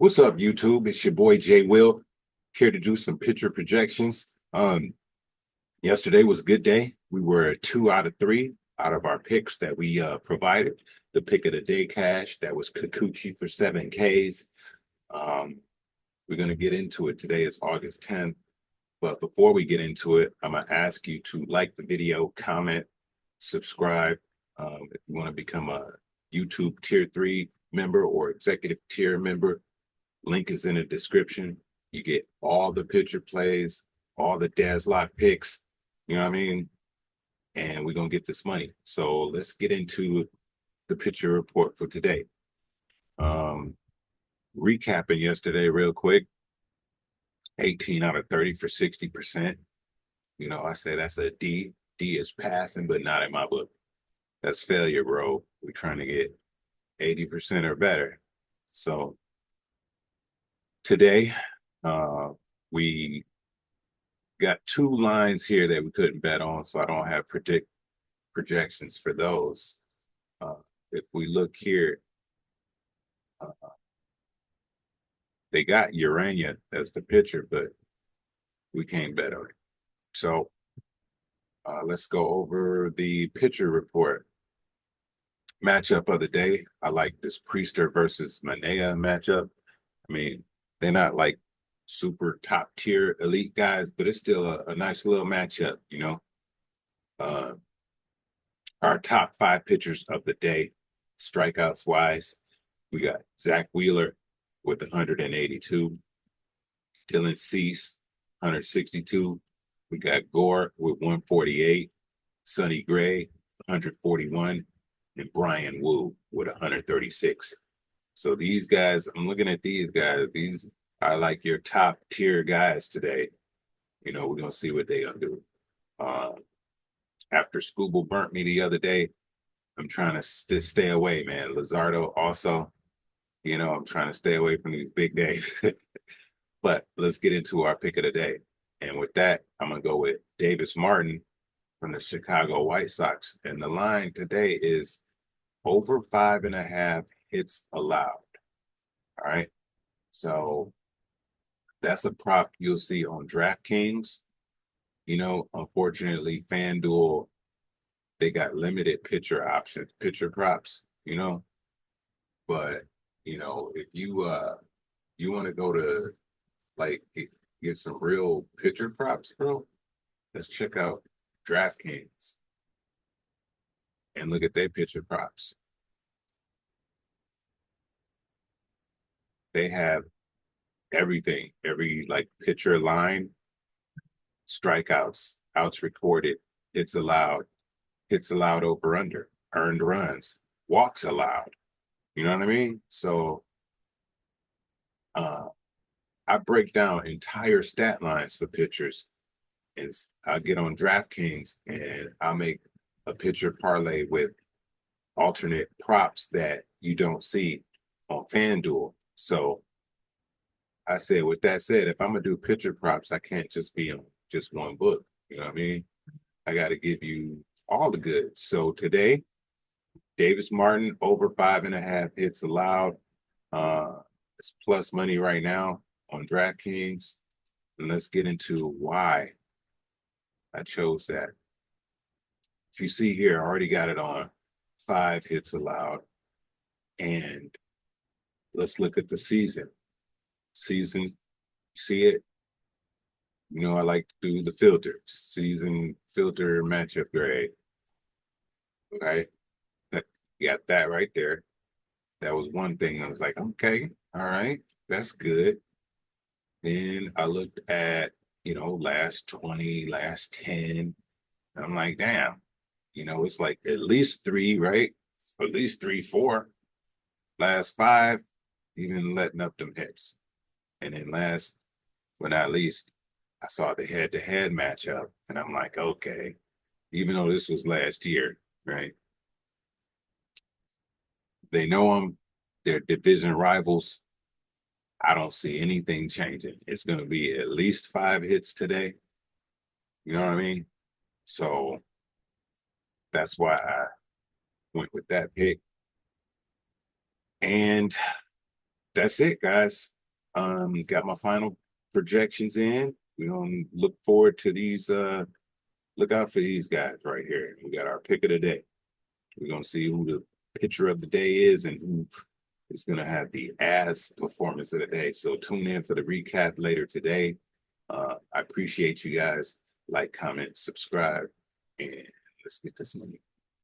What's up, YouTube? It's your boy Jay Will here to do some pitcher projections. Yesterday was a good day. We were 2 out of 3 out of our picks that we provided. The pick of the day cash that was Kikuchi for 7 Ks. We're gonna get into it. Today is August 10th. But before we get into it, I'm gonna ask you to like the video, comment, subscribe. If you want to become a YouTube Tier 3 member or executive tier member, link is in the description. You get all the pitcher plays, all the Lock picks, you know what I mean? And we're going to get this money. So let's get into the pitcher report for today. Recapping yesterday real quick, 18 out of 30 for 60%. I say that's a D. D is passing, but not in my book. That's failure, bro. We're trying to get 80% or better. So today, we got 2 lines here that we couldn't bet on, so I don't have projections for those. If we look here, they got Urania as the pitcher, but we can't bet on it. So let's go over the pitcher report. Matchup of the day. I like this Priester versus Manea matchup. I mean, they're not like super top tier elite guys, but it's still a nice little matchup, Our top 5 pitchers of the day, strikeouts wise, we got Zach Wheeler with 182, Dylan Cease, 162. We got Gore with 148, Sonny Gray, 141, and Brian Wu with 136. So these guys, I'm looking at these guys. These are like your top tier guys today. We're gonna see what they gonna do. After Scooble burnt me the other day, I'm trying to stay away, man. Luzardo also, I'm trying to stay away from these big days. But let's get into our pick of the day. And with that, I'm gonna go with Davis Martin from the Chicago White Sox. And the line today is over 5.5 hits allowed. All right. So that's a prop you'll see on DraftKings. Unfortunately, FanDuel, they got limited pitcher options, pitcher props, But, if you want to go to like get some real pitcher props, bro, let's check out DraftKings and look at their pitcher props. They have everything, every like pitcher line, strikeouts, outs recorded, hits allowed over under, earned runs, walks allowed. You know what I mean? So I break down entire stat lines for pitchers, and I get on DraftKings and I'll make a pitcher parlay with alternate props that you don't see on FanDuel. So I said, with that said, if I'm gonna do pitcher props, I can't just be on just one book. You know what I mean? I got to give you all the goods. So today, Davis Martin over 5.5 hits allowed. It's plus money right now on DraftKings. And let's get into why I chose that. If you see here, I already got it on 5 hits allowed. And let's look at the season. See it? I like to do the filter, season filter matchup grade. Okay. Got that right there. That was one thing. I was like, okay, all right, that's good. Then I looked at, last 20, last 10. I'm like, damn, it's like at least 3, right? At least 3, 4. Last 5, even letting up them hits. And then last but not least, I saw the head-to-head matchup, and I'm like, okay, even though this was last year, right? They know they're division rivals. I don't see anything changing. It's going to be at least 5 hits today. You know what I mean? So that's why I went with that pick. And that's it, guys. Got my final projections in. We're gonna look forward to these. Look out for these guys right here. We got our pick of the day. We're gonna see who the pitcher of the day is and who is gonna have the ass performance of the day. So tune in for the recap later today. I appreciate you guys. Like, comment, subscribe, and let's get this money.